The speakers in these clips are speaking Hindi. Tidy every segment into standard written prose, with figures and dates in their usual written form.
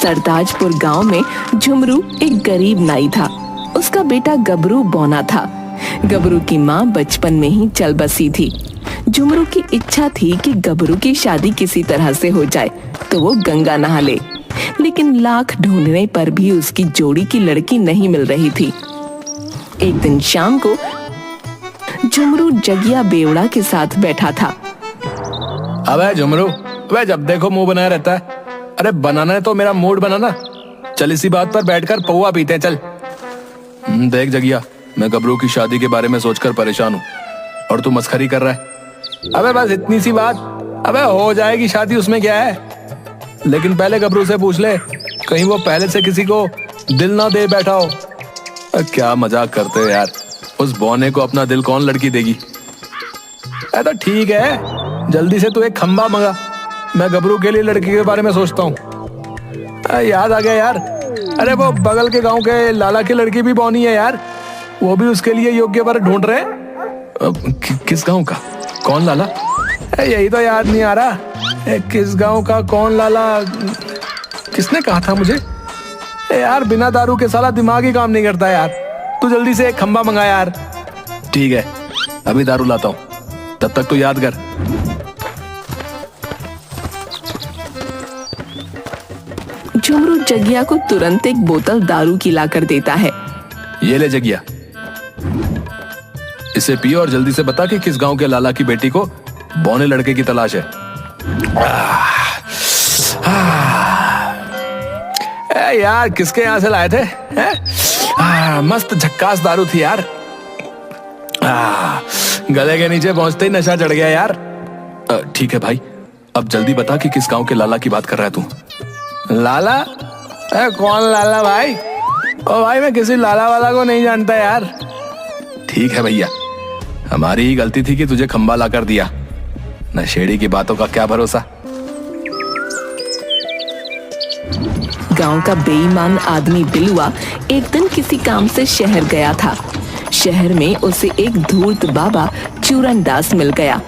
सरताजपुर गांव में झुमरू एक गरीब नाई था। उसका बेटा गबरू बौना था। गबरू की माँ बचपन में ही चल बसी थी। झुमरू की इच्छा थी कि गबरू की शादी किसी तरह से हो जाए तो वो गंगा नहा ले, लेकिन लाख ढूंढने पर भी उसकी जोड़ी की लड़की नहीं मिल रही थी। एक दिन शाम को झुमरू जगिया बेवड़ा के साथ बैठा था। अबे झुमरू, अबे जब देखो मुंह बनाया रहता है। अरे बनाना है तो मेरा मूड बनाना। चल इसी बात पर बैठकर पौवा पीते हैं, चल। देख जगिया, मैं गबरू की शादी के बारे में सोचकर परेशान हूँ और तू मस्खरी कर रहा है। अबे बस इतनी सी बात, अबे हो जाएगी शादी, उसमें क्या है। लेकिन पहले गबरू से पूछ ले, कहीं वो पहले से किसी को दिल ना दे बैठा हो। क्या मजाक करते हो यार, उस बौने को अपना दिल कौन लड़की देगी। तो ठीक है, जल्दी से तू एक खंबा मंगा, मैं गबरू के लिए लड़की के बारे में सोचता हूँ। याद आ गया यार, अरे वो बगल के गांव के लाला की लड़की भी बौनी है यार, वो भी उसके लिए योग्य वर ढूंढ रहे हैं। किस गांव का, कौन लाला? यही तो याद नहीं आ रहा। किस गांव का कौन लाला, किसने कहा था मुझे यार। बिना दारू के साला दिमाग ही काम नहीं करता यार। तू जल्दी से एक खंबा मंगा यार। ठीक है, अभी दारू लाता हूँ, तब तक तू याद कर। झुमरू जगिया को तुरंत एक बोतल दारू की लाकर देता है। ये ले जगिया, इसे पियो और जल्दी से बता कि किस गांव के लाला की बेटी को बौने लड़के की तलाश है। यार किसके यहाँ से लाए थे? मस्त झक्कास दारू थी यार। गले के नीचे पहुंचते ही नशा चढ़ गया यार। ठीक है भाई, अब जल्दी बता कि किस गांव के लाला की बात कर रहा है तू। लाला? कौन लाला भाई? ओ भाई, मैं किसी लाला वाला को नहीं जानता यार। ठीक है भैया, हमारी ही गलती थी कि तुझे खंबा लाकर दिया। नशेड़ी की बातों का क्या भरोसा। गांव का बेईमान आदमी बिलुआ एक दिन किसी काम से शहर गया था। शहर में उसे एक धूर्त बाबा चूरनदास मिल गया।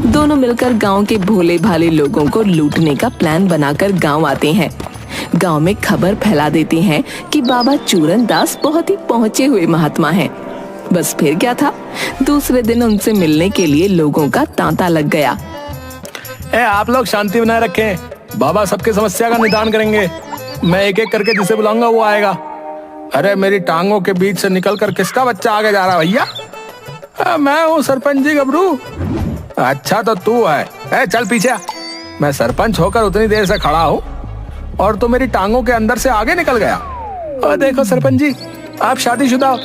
दोनों मिलकर गांव के भोले भाले लोगों को लूटने का प्लान बनाकर गांव आते हैं। गांव में खबर फैला देते हैं कि बाबा चूरनदास बहुत ही पहुंचे हुए महात्मा हैं। बस फिर क्या था, दूसरे दिन उनसे मिलने के लिए लोगों का तांता लग गया। आप लोग शांति बनाए रखें, बाबा सबके समस्या का निदान करेंगे। मैं एक एक करके जिसे बुलाऊंगा वो आएगा। अरे मेरी टांगों के बीच से निकलकर किसका बच्चा आगे जा रहा भैया? मैं हूँ सरपंच जी गबरू। अच्छा तो तू है, चल पीछे आ। मैं सरपंच होकर उतनी देर से खड़ा हूँ और तू मेरी टांगों के अंदर से आगे निकल गया। और देखो सरपंच जी, आप शादीशुदा हो,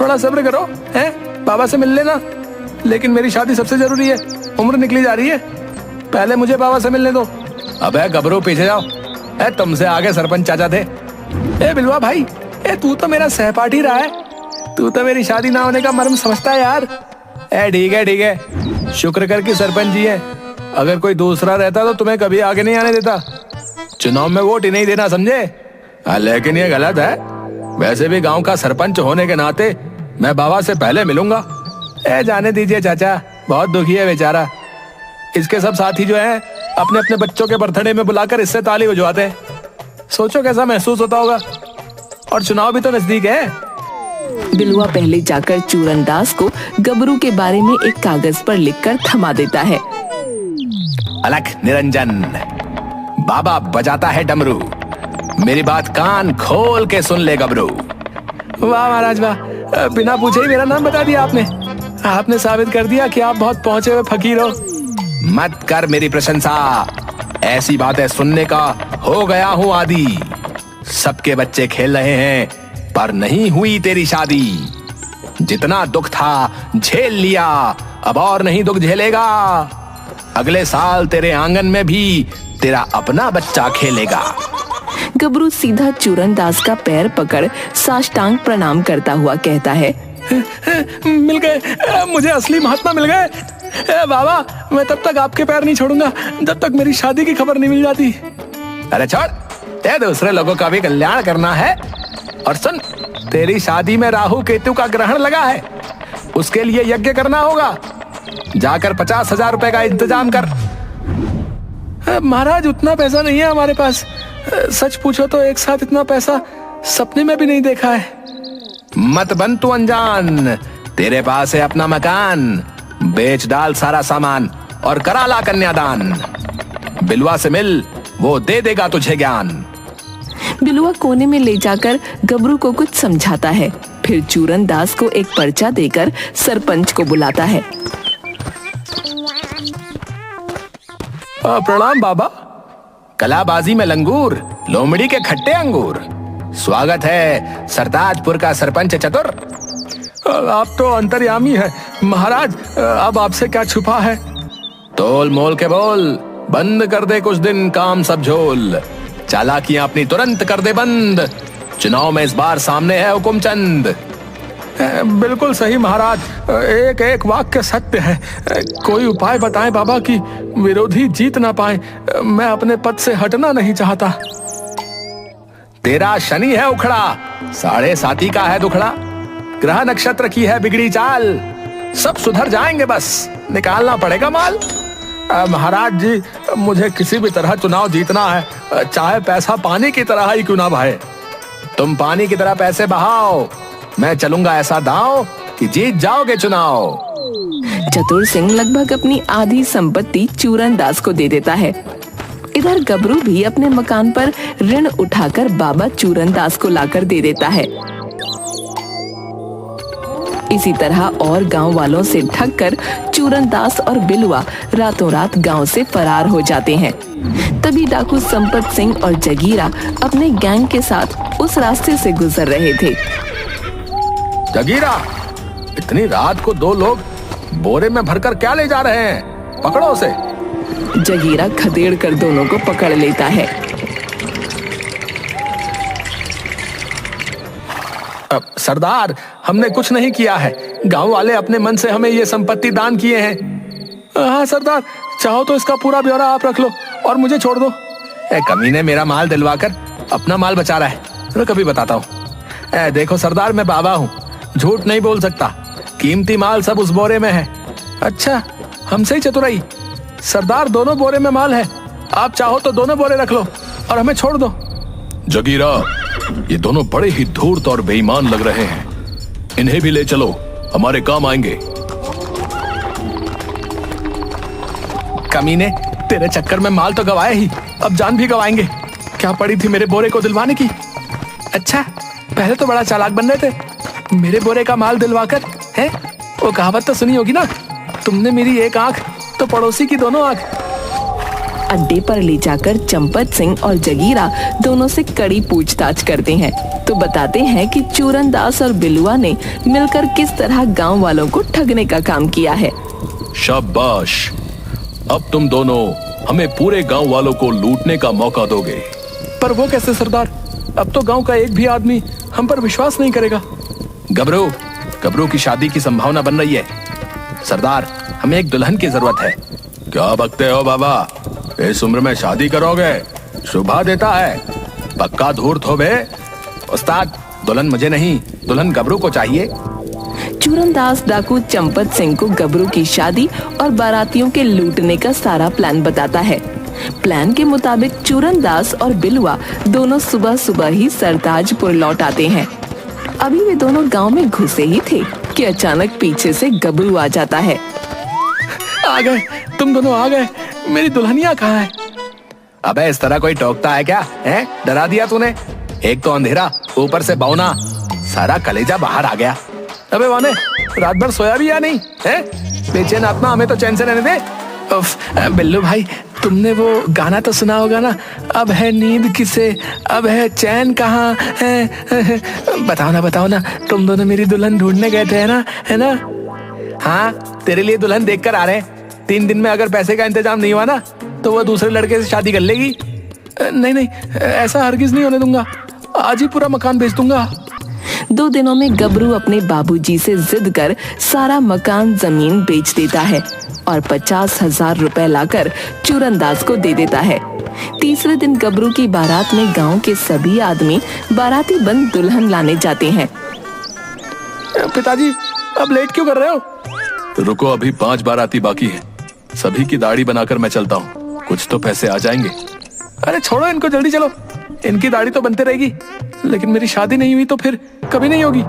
थोड़ा सब्र करो, हैं? बाबा से मिल लेना। लेकिन मेरी शादी सबसे जरूरी है, उम्र निकली जा रही है, पहले मुझे बाबा से मिलने दो। अबे गबरू पीछे जाओ, तुमसे आगे सरपंच चाचा थे। बिलवा भाई, तू तो मेरा सहपाठी रहा है, तू तो मेरी शादी ना होने का मर्म समझता है यार। ठीक है, शुक्र कर कि सरपंच जी है, अगर कोई दूसरा रहता तो तुम्हें कभी आगे नहीं आने देता। चुनाव में वोट ही नहीं देना, समझे? लेकिन ये गलत है। वैसे भी गांव का सरपंच होने के नाते मैं बाबा से पहले मिलूंगा। जाने दीजिए चाचा, बहुत दुखी है बेचारा। इसके सब साथी जो हैं अपने अपने बच्चों के बर्थडे में बुलाकर इससे ताली बजवाते हैं। सोचो कैसा महसूस होता होगा। और चुनाव भी तो नजदीक है। बिलुआ पहले जाकर चूरनदास को गबरू के बारे में एक कागज पर लिखकर थमा देता है। अलख निरंजन, बाबा बजाता है डमरू, मेरी बात कान खोल के सुन ले गबरू। वाह महाराज वाह, बिना पूछे ही मेरा नाम बता दिया आपने। आपने साबित कर दिया कि आप बहुत पहुंचे हुए फकीर हो। मत कर मेरी प्रशंसा, ऐसी बातें सुनने का हो गया हूँ आदी। सबके बच्चे खेल रहे हैं पर नहीं हुई तेरी शादी। जितना दुख था झेल लिया, अब और नहीं दुख झेलेगा। अगले साल तेरे आंगन में भी तेरा अपना बच्चा खेलेगा। गबरू सीधा चूरनदास का पैर पकड़ साष्टांग प्रणाम करता हुआ कहता है, मिल गए, मुझे असली महात्मा मिल गए। बाबा, मैं तब तक आपके पैर नहीं छोड़ूंगा जब तक मेरी शादी की खबर नहीं मिल जाती। अरे छोड़, दूसरे लोगों का भी कल्याण करना है। और सुन, तेरी शादी में राहु केतु का ग्रहण लगा है, उसके लिए यज्ञ करना होगा। जाकर 50,000 रुपए का इंतजाम कर। महाराज, उतना पैसा नहीं है हमारे पास, सच पूछो तो एक साथ इतना पैसा सपने में भी नहीं देखा है। मत बन तू अनजान, तेरे पास है अपना मकान, बेच डाल सारा सामान और करा ला कन्यादान। बिलवा से मिल, वो दे देगा तुझे ज्ञान। बिलुआ कोने में ले जाकर गबरू को कुछ समझाता है, फिर चूरन दास को एक पर्चा देकर सरपंच को बुलाता है। प्रणाम बाबा। कलाबाजी में लंगूर, लोमड़ी के खट्टे अंगूर। स्वागत है सरताजपुर का सरपंच चतुर। आप तो अंतर्यामी है महाराज, अब आपसे क्या छुपा है। तोल मोल के बोल, बंद कर दे कुछ दिन काम सब झोल। चालाकियां अपनी तुरंत कर दे बंद, चुनाव में इस बार सामने है हुकुमचंद। बिल्कुल सही महाराज, एक एक वाक्य सत्य है। कोई उपाय बताएं बाबा कि विरोधी जीत ना पाए, मैं अपने पद से हटना नहीं चाहता। तेरा शनि है उखड़ा, 7.5 का है दुखड़ा। ग्रह नक्षत्र की है बिगड़ी चाल, सब सुधर जाएंगे बस निकालना पड़ेगा माल। महाराज जी, मुझे किसी भी तरह चुनाव जीतना है, चाहे पैसा पानी की तरह ही क्यों ना बहे। तुम पानी की तरह पैसे बहाओ, मैं चलूंगा ऐसा दांव कि जीत जाओगे चुनाव। चतुर सिंह लगभग अपनी आधी संपत्ति चूरन दास को दे देता है। इधर गबरू भी अपने मकान पर ऋण उठाकर बाबा चूरन दास को लाकर दे देता है। इसी तरह और गांव वालों से ठग कर चूरन दास और बिलुआ रातों रात गांव से फरार हो जाते हैं। तभी डाकू संपत सिंह और जगीरा अपने गैंग के साथ उस रास्ते से गुजर रहे थे। जगीरा, इतनी रात को 2 लोग बोरे में भरकर क्या ले जा रहे हैं, पकड़ो उसे। जगीरा खदेड़ कर दोनों को पकड़ लेता है। सरदार, हमने कुछ नहीं किया है, गांव वाले अपने मन से हमें ये संपत्ति दान किए हैं। हाँ सरदार, चाहो तो इसका पूरा ब्यौरा आप रख लो और मुझे छोड़ दो। कमीने मेरा माल दिलवाकर अपना माल बचा रहा है, तो कभी बताता हूँ। देखो सरदार, मैं बाबा हूँ, झूठ नहीं बोल सकता। कीमती माल सब उस बोरे में है। अच्छा, हमसे ही चतुराई। सरदार, दोनों बोरे में माल है, आप चाहो तो दोनों बोरे रख लो और हमें छोड़ दो। जगीरा, ये दोनों बड़े ही धूर्त और बेईमान लग रहे हैं, इन्हें भी ले चलो, हमारे काम आएंगे। कमीने, तेरे चक्कर में माल तो गवाए ही, अब जान भी गवाएंगे। क्या पड़ी थी मेरे बोरे को दिलवाने की। अच्छा, पहले तो बड़ा चालाक बन रहे थे, मेरे बोरे का माल दिलवाकर है। वो कहावत तो सुनी होगी ना, तुमने मेरी एक आंख तो पड़ोसी की दोनों आंख। अड्डे पर ले जाकर चंपत सिंह और जगीरा दोनों से कड़ी पूछताछ करते हैं, तो बताते हैं कि चूरन दास और बिलुआ ने मिलकर किस तरह गांव वालों को ठगने का काम किया है। शाबाश, अब तुम दोनों हमें पूरे गांव वालों को लूटने का मौका दोगे। पर वो कैसे सरदार, अब तो गांव का एक भी आदमी हम पर विश्वास नहीं करेगा। गबरू की शादी की संभावना बन रही है। सरदार, हमें एक दुल्हन की जरूरत है। क्या बकते हो बाबा, इस उम्र में शादी करोगे? शोभा देता है, पक्का धूर्त हो बे। उस्ताद, दुल्हन मुझे नहीं, दुल्हन गबरू को चाहिए। चूरन दास डाकू चंपत सिंह को गबरू की शादी और बारातियों के लूटने का सारा प्लान बताता है। प्लान के मुताबिक चूरन दास और बिलुआ दोनों सुबह सुबह ही सरताजपुर लौट आते हैं। अभी वे दोनों गांव में घुसे ही थे कि अचानक पीछे से गबरू आ जाता है। आ गए, तुम दोनों आ गए, मेरी दुल्हनिया कहाँ है? अबे इस तरह कोई टोकता है क्या? हैं? डरा दिया तूने। एक तो अंधेरा, ऊपर से बौना, सारा कलेजा बाहर आ गया। अबे वाने, रात भर सोया भी या नहीं है? बेचैन आत्मा, हमें तो चैन से रहने दे। उफ, बिल्लू भाई, तुमने वो गाना तो सुना होगा ना, अब है नींद किसे, अब है चैन कहाँ है। बताओ ना, तुम दोनों मेरी दुल्हन ढूंढने गए थे है ना? हाँ, तेरे लिए दुल्हन देख कर आ रहे हैं। 3 दिन में अगर पैसे का इंतजाम नहीं हुआ ना, तो वो दूसरे लड़के से शादी कर लेगी। नहीं, ऐसा हरगिज नहीं होने दूंगा, आज ही पूरा मकान बेच दूंगा। 2 दिनों में गबरू अपने बाबूजी से जिद कर सारा मकान जमीन बेच देता है और 50,000 रुपए लाकर चूरन दास को दे देता है। तीसरे दिन गबरू की बारात में गांव के सभी आदमी बाराती बन दुल्हन लाने जाते हैं। पिताजी, अब लेट क्यों कर रहे हो? रुको, अभी 5 बाराती बाकी है, सभी की दाढ़ी बनाकर मैं चलता हूँ, कुछ तो पैसे आ जाएंगे। अरे छोड़ो इनको, जल्दी चलो। इनकी दाढ़ी तो बनते रहेगी, लेकिन मेरी शादी नहीं हुई तो फिर कभी नहीं होगी।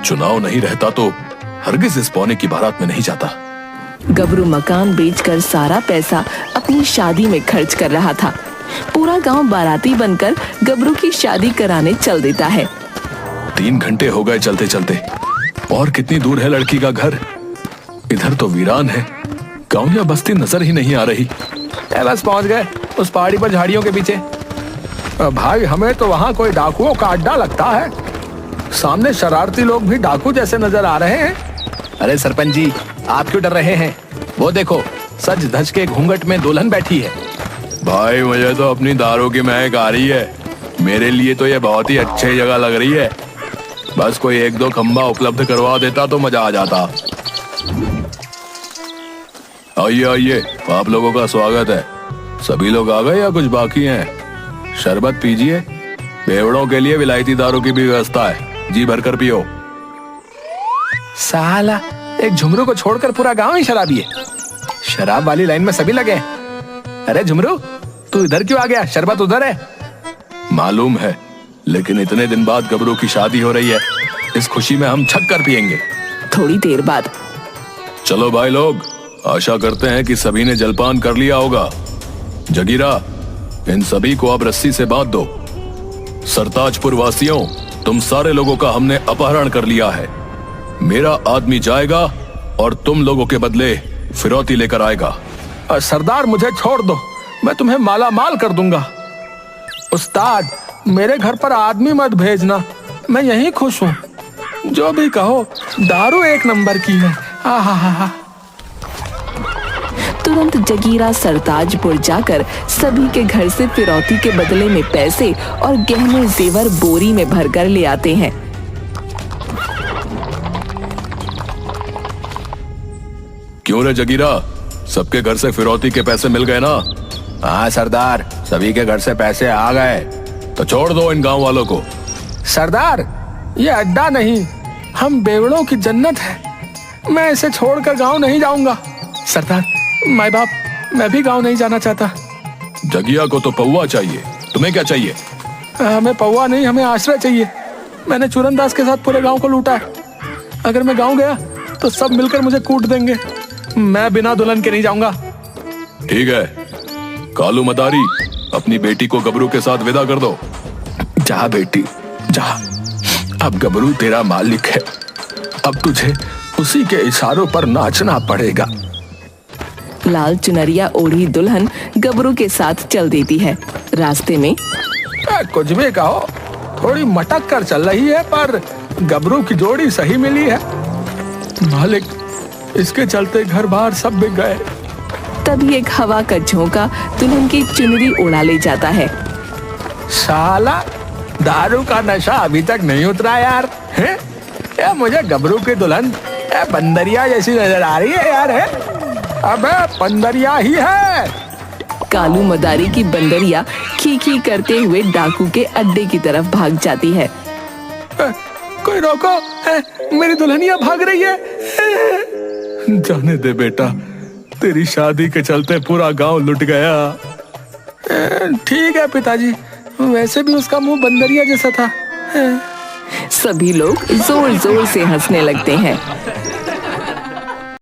चुनाव नहीं रहता तो हरगिज इस पौने की बारात में नहीं जाता। गबरू मकान बेचकर सारा पैसा अपनी शादी में खर्च कर रहा था। पूरा गांव बाराती बनकर गबरू की शादी कराने चल देता है। 3 घंटे हो गए चलते चलते। और कितनी दूर है लड़की का घर? इधर तो वीरान है, गांव या बस्ती नजर ही नहीं आ रही। बस पहुंच गए उस पहाड़ी पर झाड़ियों के पीछे। भाई हमें तो वहां कोई डाकुओं का अड्डा लगता है। सामने शरारती लोग भी डाकू जैसे नजर आ रहे हैं। अरे सरपंच जी, आप क्यों डर रहे हैं? वो देखो, सज धज के घूंघट में दुल्हन बैठी है। भाई मुझे तो अपनी दारू की महक आ रही है। मेरे लिए तो ये बहुत ही अच्छी जगह लग रही है। बस कोई 1-2 खंबा उपलब्ध करवा देता तो मजा आ जाता। आइए आइए, आप लोगों का स्वागत है। सभी लोग आ गए या कुछ बाकी हैं? शरबत पीजिए। बेवड़ों के लिए विलायती दारू की भी व्यवस्था है, जी भरकर पियो। साला, एक झुमरू को छोड़कर पूरा गांव ही शराबी है। शराब वाली लाइन में सभी लगे हैं। अरे झुमरू, तू इधर क्यों आ गया? शरबत उधर है। मालूम है, लेकिन इतने दिन बाद गबरू की शादी हो रही है, इस खुशी में हम छक कर पियेंगे। थोड़ी देर बाद चलो भाई लोग, आशा करते हैं कि सभी ने जलपान कर लिया होगा। जगीरा, इन सभी को अब रस्सी से बांध दो। सरताजपुर वासियों, तुम सारे लोगों का हमने अपहरण कर लिया है। मेरा आदमी जाएगा और तुम लोगों के बदले फिरौती लेकर आएगा। सरदार, मुझे छोड़ दो, मैं तुम्हें माला माल कर दूंगा। उस्ताद, मेरे घर पर आदमी मत भेजना, मैं यहीं खुश हूँ। जो भी कहो, दारू 1 नंबर की है। आहा। तुरंत जगीरा सरताजपुर जाकर सभी के घर से फिरौती के बदले में पैसे और गहने जेवर बोरी में भरकर ले आते हैं। क्यों रे जगीरा, सबके घर से फिरौती के पैसे मिल गए ना? हाँ सरदार, सभी के घर से पैसे आ गए। तो छोड़ दो इन गांव वालों को। सरदार, ये अड्डा नहीं, हम बेवड़ों की जन्नत है। मैं इसे छोड़कर गांव नहीं जाऊंगा। सरदार, माई बाप, मैं भी गांव नहीं जाना चाहता। जगिया को तो पौवा चाहिए, तुम्हें क्या चाहिए? हमें पौवा नहीं, हमें आश्रय चाहिए। मैंने चूरनदास के साथ पूरे गांव को लूटा है। अगर मैं गांव गया तो सब मिलकर मुझे कूट देंगे। मैं बिना दुल्हन के नहीं जाऊंगा। ठीक है, कालू मदारी, अपनी बेटी को गबरू के साथ विदा कर दो। जा बेटी जा, अब गबरू तेरा मालिक है। अब तुझे उसी के इशारों पर नाचना पड़ेगा। लाल चुनरिया ओढ़ी दुल्हन गबरू के साथ चल देती है। रास्ते में कुछ भी कहो, थोड़ी मटक कर चल रही है, पर गबरू की जोड़ी सही मिली है। मालिक, इसके चलते घर बार सब बिक गए। तभी एक हवा का झोंका दुल्हन की चुनरी उड़ा ले जाता है। साला, दारू का नशा अभी तक नहीं उतरा यार। हैं? ये मुझे गबरू की दुल्हन बंदरिया जैसी नजर आ रही है यार। है? अबे बंदरिया ही है। कालू मदारी की बंदरिया खी करते हुए डाकू के अड्डे की तरफ भाग जाती है। कोई रोको, मेरी दुल्हनिया भाग रही है। जाने दे बेटा, तेरी शादी के चलते पूरा गांव लुट गया। ठीक है पिताजी, वैसे भी उसका मुंह बंदरिया जैसा था। सभी लोग जोर जोर से हंसने लगते हैं।